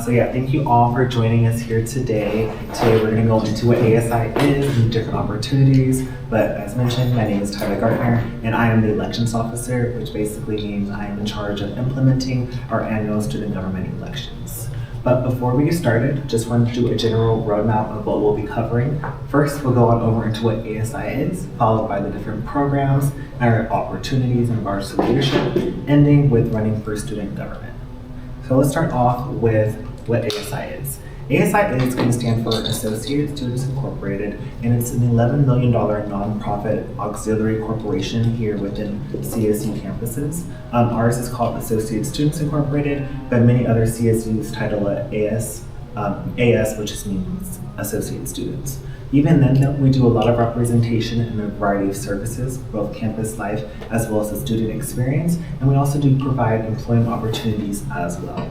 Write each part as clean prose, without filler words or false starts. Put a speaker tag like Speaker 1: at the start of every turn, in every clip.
Speaker 1: So yeah, thank you all for joining us here today. Today we're going to go into what ASI is and different opportunities. But as mentioned, my name is Tyler Gartner, and I am the elections officer, which basically means I am in charge of implementing our annual student government elections. But before we get started, just wanted to do a general roadmap of what we'll be covering. First, we'll go on over into what ASI is, followed by the different programs and our opportunities in regards to leadership, ending with running for student government. So let's start off with what ASI is. ASI is going to stand for Associated Students Incorporated, and it's an $11 million nonprofit auxiliary corporation here within CSU campuses. Ours is called Associated Students Incorporated, but many other CSUs title it AS, which just means Associated Students. Even then, we do a lot of representation in a variety of services, both campus life as well as the student experience, and we also do provide employment opportunities as well.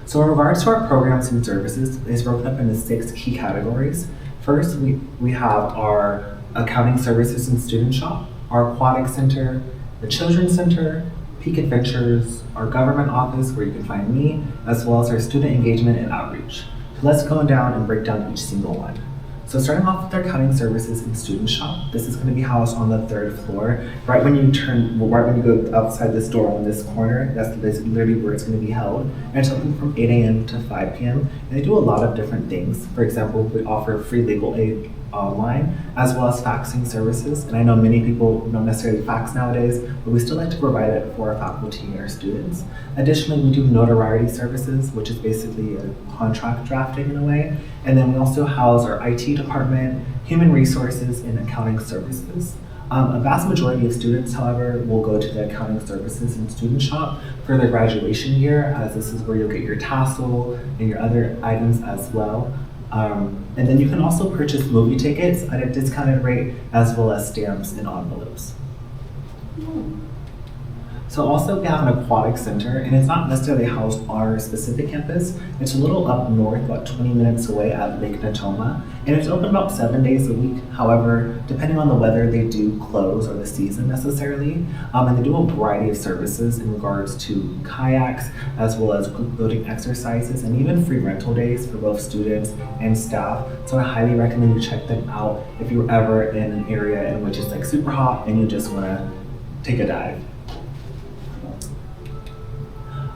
Speaker 1: So in regards to our programs and services, it's broken up into 6 key categories. First, we have our accounting services and student shop, our aquatic center, the children's center, Peak Adventures, our government office where you can find me, as well as our student engagement and outreach. So let's go down and break down each single one. So starting off with our accounting services and student shop, this is going to be housed on the 3rd floor. Right when you go outside this door on this corner, that's literally where it's going to be held. And it's open from 8 a.m. to 5 p.m. And they do a lot of different things. For example, we offer free legal aid online, as well as faxing services. And I know many people don't necessarily fax nowadays, but we still like to provide it for our faculty and our students. Additionally, we do notoriety services, which is basically a contract drafting in a way. And then we also house our IT department, human resources, and accounting services. A vast majority of students, however, will go to the accounting services and student shop for their graduation year, as this is where you'll get your tassel and your other items as well. And then you can also purchase movie tickets at a discounted rate, as well as stamps and envelopes. So also we have an aquatic center, and it's not necessarily housed on our specific campus. It's a little up north, about 20 minutes away at Lake Natoma, and it's open about 7 days a week. However, depending on the weather, they do close, or the season necessarily, and they do a variety of services in regards to kayaks, as well as group building exercises, and even free rental days for both students and staff. So I highly recommend you check them out if you're ever in an area in which it's like super hot and you just want to take a dive.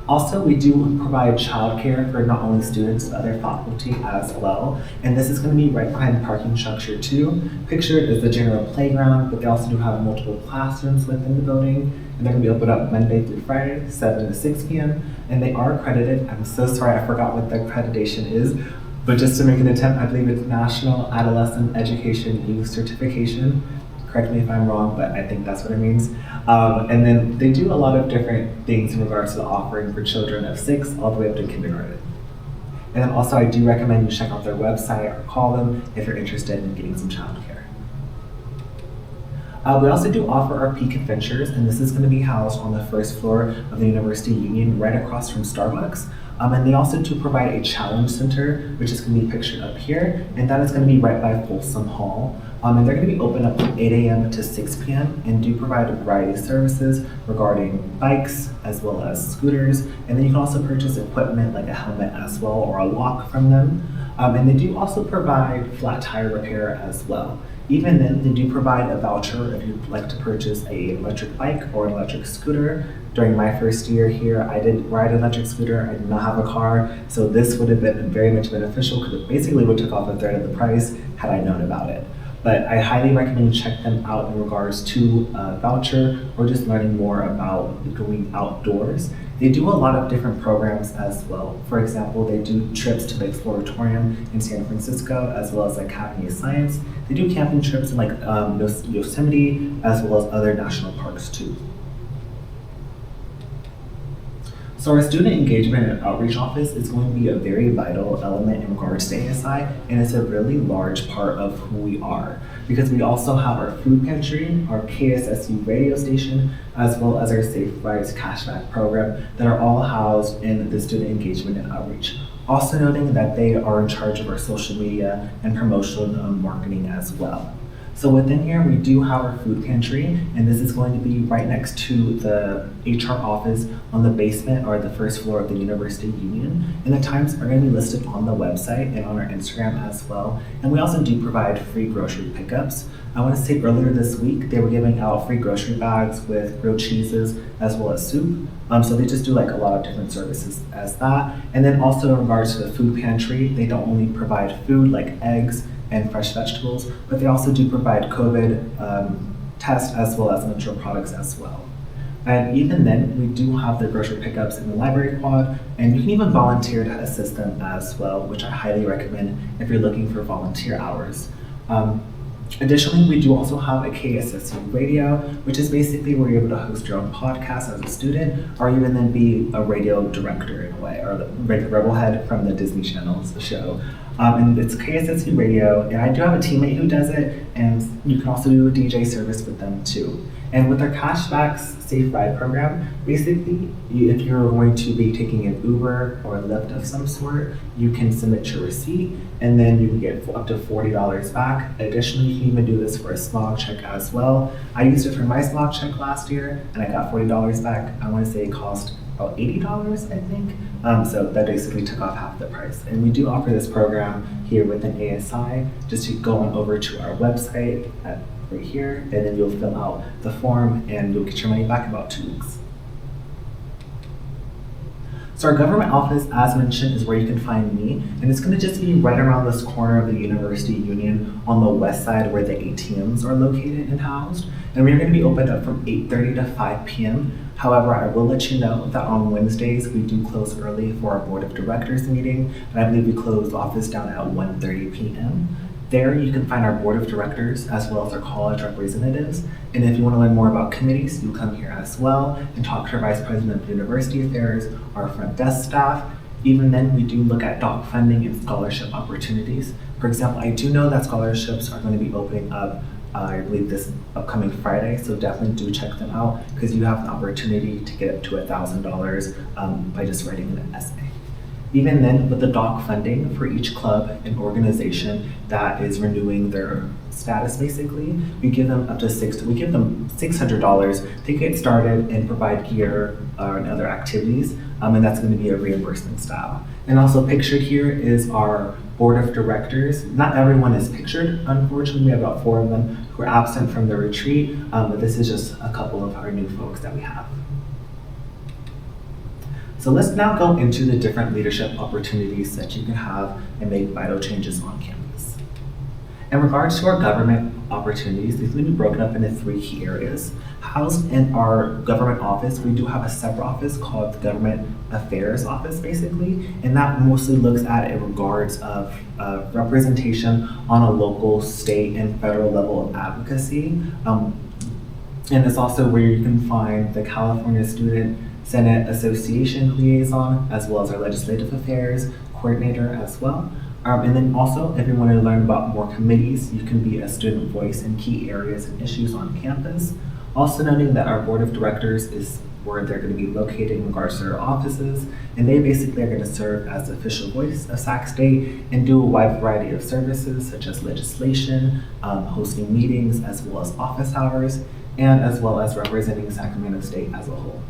Speaker 1: Also, we do provide childcare for not only students, but other faculty as well. And this is going to be right behind the parking structure too. Pictured as the general playground, but they also do have multiple classrooms within the building. And they're going to be open up Monday through Friday, 7 to 6 p.m. And they are accredited. I'm so sorry, I forgot what the accreditation is. But just to make an attempt, I believe it's National Adolescent Education Youth Certification. Correct me if I'm wrong, but I think that's what it means. And then they do a lot of different things in regards to the offering for children of 6 all the way up to kindergarten. And then also I do recommend you check out their website or call them if you're interested in getting some childcare. We also do offer our Peak Adventures, and this is going to be housed on the 1st floor of the University Union, right across from Starbucks. And they also do provide a challenge center, which is going to be pictured up here, and that is going to be right by Folsom Hall. And they're going to be open up from 8 a.m. to 6 p.m. and do provide a variety of services regarding bikes as well as scooters. And then you can also purchase equipment like a helmet as well, or a lock from them. And they do also provide flat tire repair as well. Even then, they do provide a voucher if you'd like to purchase an electric bike or an electric scooter. During my first year here, I did ride an electric scooter. I did not have a car, so this would have been very much beneficial because it basically would have took off a third of the price had I known about it. But I highly recommend you check them out in regards to a voucher or just learning more about going outdoors. They do a lot of different programs as well. For example, they do trips to the Exploratorium in San Francisco, as well as the Academy of Science. They do camping trips in like Yosemite, as well as other national parks too. So our student engagement and outreach office is going to be a very vital element in regards to ASI, and it's a really large part of who we are, because we also have our food pantry, our KSSU radio station, as well as our Safe Rides cashback program that are all housed in the student engagement and outreach. Also noting that they are in charge of our social media and promotional marketing as well. So within here, we do have our food pantry, and this is going to be right next to the HR office on the basement or the first floor of the University Union. And the times are going to be listed on the website and on our Instagram as well. And we also do provide free grocery pickups. I want to say earlier this week, they were giving out free grocery bags with grilled cheeses as well as soup. So they just do like a lot of different services as that. And then also in regards to the food pantry, they don't only provide food like eggs and fresh vegetables, but they also do provide COVID tests as well as mature products as well. And even then, we do have the grocery pickups in the library quad, and you can even volunteer to assist them as well, which I highly recommend if you're looking for volunteer hours. Additionally, we do also have a KSSU radio, which is basically where you're able to host your own podcast as a student, or even then be a radio director in a way, or the rebel head from the Disney Channel's show. And it's KSSU radio, and I do have a teammate who does it, and you can also do a DJ service with them too. And with our Cashbacks Safe Ride program, basically, if you're going to be taking an Uber or a Lyft of some sort, you can submit your receipt, and then you can get up to $40 back. Additionally, you can even do this for a smog check as well. I used it for my smog check last year, and I got $40 back. I want to say it cost about $80, I think. So that basically took off half the price. And we do offer this program here within ASI. Just to go on over to our website right here, and then you'll fill out the form and you'll get your money back in about 2 weeks. So our government office, as mentioned, is where you can find me, and it's going to just be right around this corner of the University Union on the west side where the ATMs are located and housed. And we're going to be open up from 8:30 to 5 p.m. However, I will let you know that on Wednesdays we do close early for our board of directors meeting, and I believe we close the office down at 1:30 p.m. There you can find our board of directors as well as our college representatives. And if you want to learn more about committees, you come here as well and talk to our vice president of university affairs, our front desk staff. Even then, we do look at doc funding and scholarship opportunities. For example, I do know that scholarships are going to be opening up I believe this upcoming Friday, so definitely do check them out because you have an opportunity to get up to $1,000 by just writing an essay. Even then, with the doc funding for each club and organization that is renewing their status, basically, we give them $600 to get started and provide gear and other activities, and that's going to be a reimbursement style. And also pictured here is our board of directors. Not everyone is pictured, unfortunately. We have about 4 of them who are absent from the retreat, but this is just a couple of our new folks that we have. So let's now go into the different leadership opportunities that you can have and make vital changes on campus. In regards to our government opportunities, these will be broken up into 3 key areas. Housed in our government office, we do have a separate office called the Government Affairs Office, basically, and that mostly looks at in regards of representation on a local, state, and federal level of advocacy. And it's also where you can find the California Student Senate Association liaison, as well as our legislative affairs coordinator as well. And then also, if you want to learn about more committees, you can be a student voice in key areas and issues on campus. Also noting that our board of directors is where they're going to be located in regards to their offices, and they basically are going to serve as the official voice of Sac State and do a wide variety of services such as legislation, hosting meetings, as well as office hours, and as well as representing Sacramento State as a whole.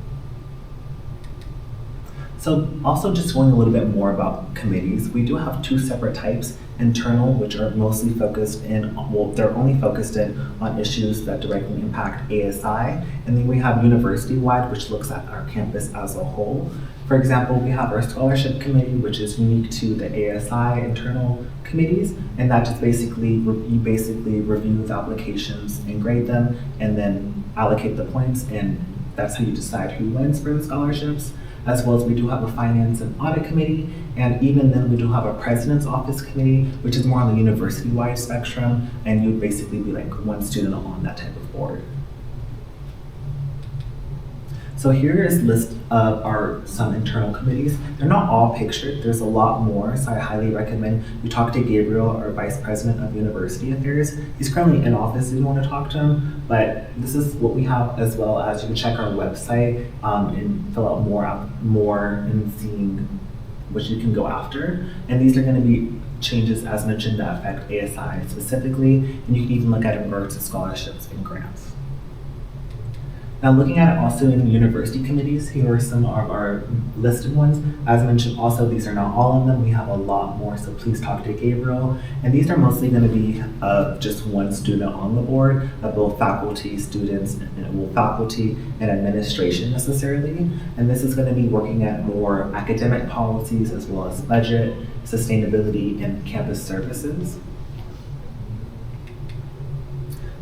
Speaker 1: So also just going a little bit more about committees, we do have 2 separate types. Internal, which are mostly focused in, well, they're only focused in on issues that directly impact ASI. And then we have university-wide, which looks at our campus as a whole. For example, we have our scholarship committee, which is unique to the ASI internal committees. And that just basically, you basically review the applications and grade them and then allocate the points. And that's how you decide who wins for the scholarships. As well as we do have a finance and audit committee, and even then we do have a president's office committee, which is more on the university-wide spectrum, and you'd basically be like one student on that type of board. So here is a list of some internal committees. They're not all pictured, there's a lot more, so I highly recommend you talk to Gabriel, our Vice President of University Affairs. He's currently in office if you want to talk to him, but this is what we have, as well as you can check our website and fill out more and seeing what you can go after. And these are going to be changes, as mentioned, that affect ASI specifically, and you can even look at it in regards to scholarships and grants. Now, looking at it also in university committees, here are some of our listed ones. As mentioned, also, these are not all of them. We have a lot more, so please talk to Gabriel. And these are mostly going to be just one student on the board, both faculty, students, and faculty and administration necessarily. And this is going to be working at more academic policies as well as budget, sustainability, and campus services.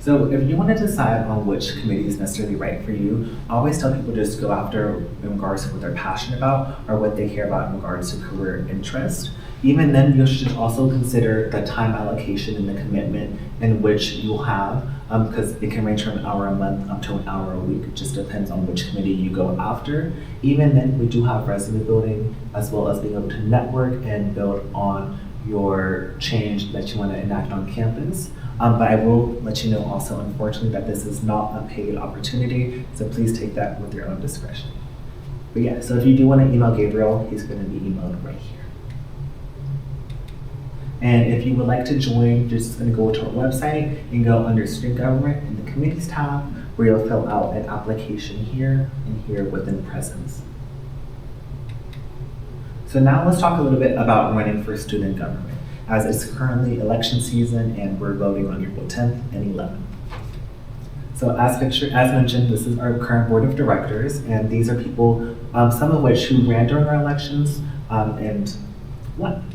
Speaker 1: So if you want to decide on which committee is necessarily right for you, I always tell people just go after in regards to what they're passionate about or what they care about in regards to career interest. Even then, you should also consider the time allocation and the commitment in which you'll have, because it can range from an hour a month up to an hour a week. It just depends on which committee you go after. Even then, we do have resume building as well as being able to network and build on your change that you want to enact on campus. But I will let you know also, unfortunately, that this is not a paid opportunity, so please take that with your own discretion. But yeah, so if you do want to email Gabriel, he's going to be emailed right here. And if you would like to join, you're just going to go to our website and go under Student Government in the Committees tab, where you'll fill out an application here and here within Presence. So now let's talk a little bit about running for student government, as it's currently election season and we're voting on April 10th and 11th. So as mentioned, this is our current board of directors, and these are people, some of which who ran during our elections and won.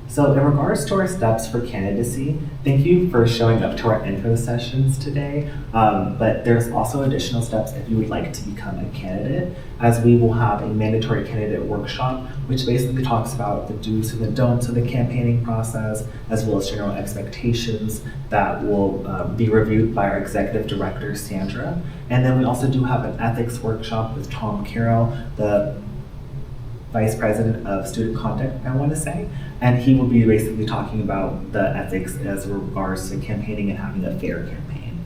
Speaker 1: So in regards to our steps for candidacy, thank you for showing up to our info sessions today, but there's also additional steps if you would like to become a candidate, as we will have a mandatory candidate workshop, which basically talks about the do's and the don'ts of the campaigning process, as well as general expectations that will be reviewed by our executive director, Sandra. And then we also do have an ethics workshop with Tom Carroll, the Vice President of Student Conduct, I want to say, and he will be basically talking about the ethics as regards to campaigning and having a fair campaign.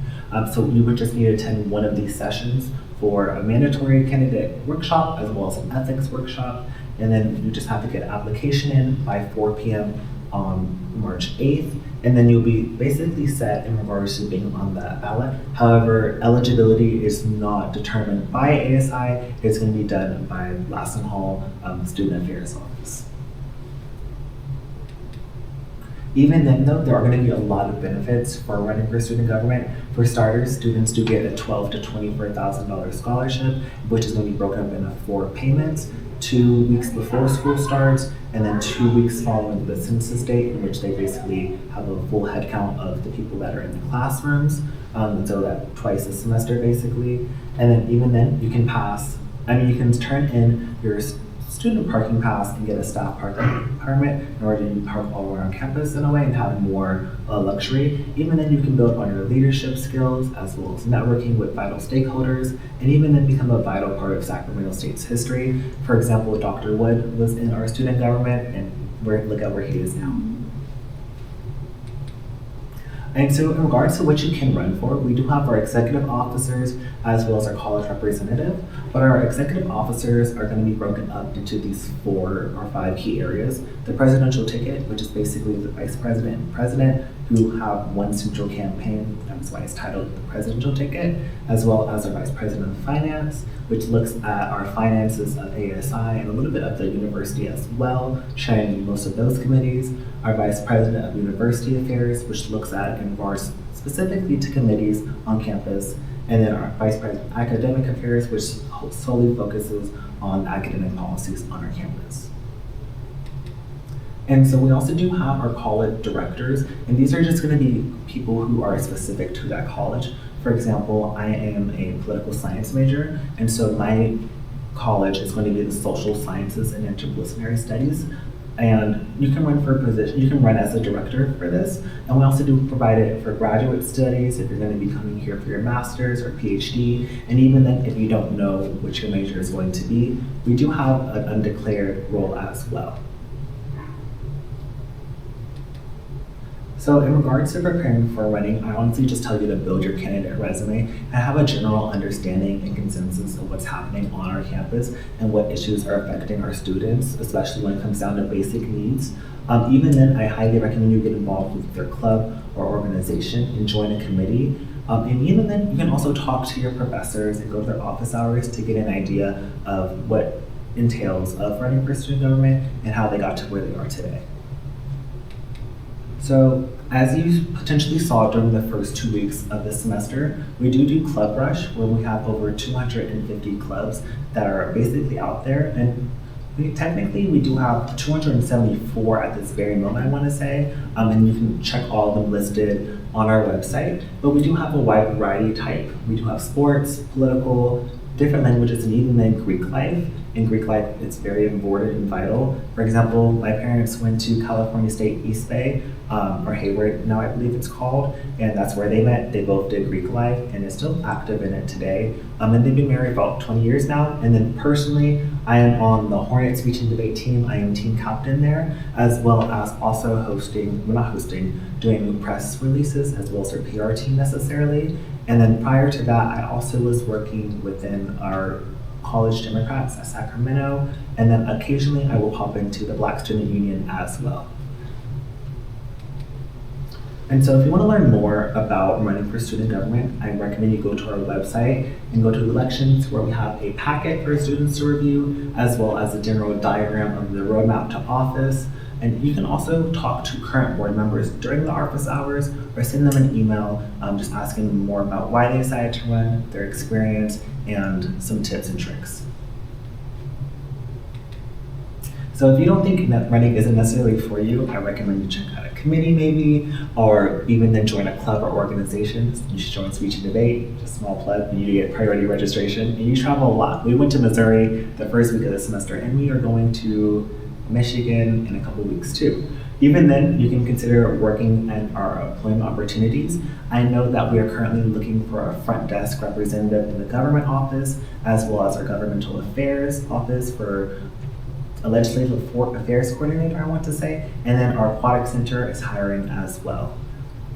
Speaker 1: So you would just need to attend one of these sessions for a mandatory candidate workshop as well as an ethics workshop, and then you just have to get an application in by 4 p.m. on March 8th, and then you'll be basically set in regards to being on that ballot. However, eligibility is not determined by ASI, it's going to be done by Lassen Hall Student Affairs Office. Even then though, there are going to be a lot of benefits for running for student government. For starters, students do get a $12,000 to $24,000 scholarship, which is going to be broken up into 4 payments, 2 weeks before school starts, and then 2 weeks following the census date, in which they basically have a full head count of the people that are in the classrooms, so that twice a semester basically. And then even then, you can you can turn in your student parking pass and get a staff parking permit in order to park all around campus in a way and have more luxury. Even then, you can build on your leadership skills as well as networking with vital stakeholders, and even then become a vital part of Sacramento State's history. For example, Dr. Wood was in our student government, and look at where he is now. And so in regards to what you can run for, we do have our executive officers as well as our college representative, but our executive officers are going to be broken up into these 4 or 5 key areas. The presidential ticket, which is basically the vice president and president who have one central campaign, that's why it's titled the presidential ticket, as well as our vice president of finance, which looks at our finances of ASI and a little bit of the university as well, chairing most of those committees. Our vice president of university affairs, which looks at in regards specifically to committees on campus, and then our vice president of academic affairs, which solely focuses on academic policies on our campus. And so we also do have our college directors, and these are just going to be people who are specific to that college. For example, I am a political science major, and so my college is going to be the social sciences and interdisciplinary studies. And you can run for a position, you can run as a director for this. And we also do provide it for graduate studies if you're going to be coming here for your master's or PhD. And even then, if you don't know what your major is going to be, we do have an undeclared role as well. So in regards to preparing for running, I honestly just tell you to build your candidate resume and have a general understanding and consensus of what's happening on our campus and what issues are affecting our students, especially when it comes down to basic needs. Even then, I highly recommend you get involved with their club or organization and join a committee. And even then, you can also talk to your professors and go to their office hours to get an idea of what entails of running for student government and how they got to where they are today. So, as you potentially saw during the first 2 weeks of this semester, we do Club Rush, where we have over 250 clubs that are basically out there. And technically, we do have 274 at this very moment, I want to say. And you can check all of them listed on our website. But we do have a wide variety type. We do have sports, political, different languages, and even then Greek life. In Greek life, it's very important and vital. For example, my parents went to California State East Bay, or Hayward now I believe it's called, and that's where they met. They both did Greek life and is still active in it today. And they've been married about 20 years now. And then personally, I am on the Hornet Speech and Debate team. I am team captain there, as well as also doing press releases, as well as our PR team necessarily. And then prior to that, I also was working within our College Democrats at Sacramento, and then occasionally I will pop into the Black Student Union as well. And so if you want to learn more about running for student government, I recommend you go to our website and go to elections, where we have a packet for students to review, as well as a general diagram of the roadmap to office. And you can also talk to current board members during the office hours, or send them an email just asking them more about why they decided to run, their experience, and some tips and tricks. So if you don't think that running isn't necessarily for you, I recommend you check out a committee maybe, or even then join a club or organization. You should join Speech and Debate, just a small plug, you get priority registration, and you travel a lot. We went to Missouri the first week of the semester, and we are going to Michigan in a couple weeks too. Even then, you can consider working in our employment opportunities. I know that we are currently looking for a front desk representative in the government office, as well as our governmental affairs office for a legislative affairs coordinator, I want to say. And then our aquatic center is hiring as well.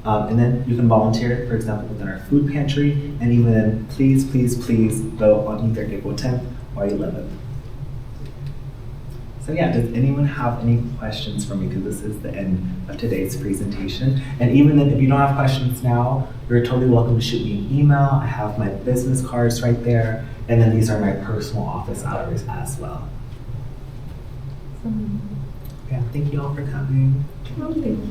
Speaker 1: And then you can volunteer, for example, within our food pantry. And even then, please vote on either April 10th or 11th. So yeah, does anyone have any questions for me? Because this is the end of today's presentation. And even then, if you don't have questions now, you're totally welcome to shoot me an email. I have my business cards right there. And then these are my personal office hours as well. Yeah, thank you all for coming.
Speaker 2: Oh, thank you.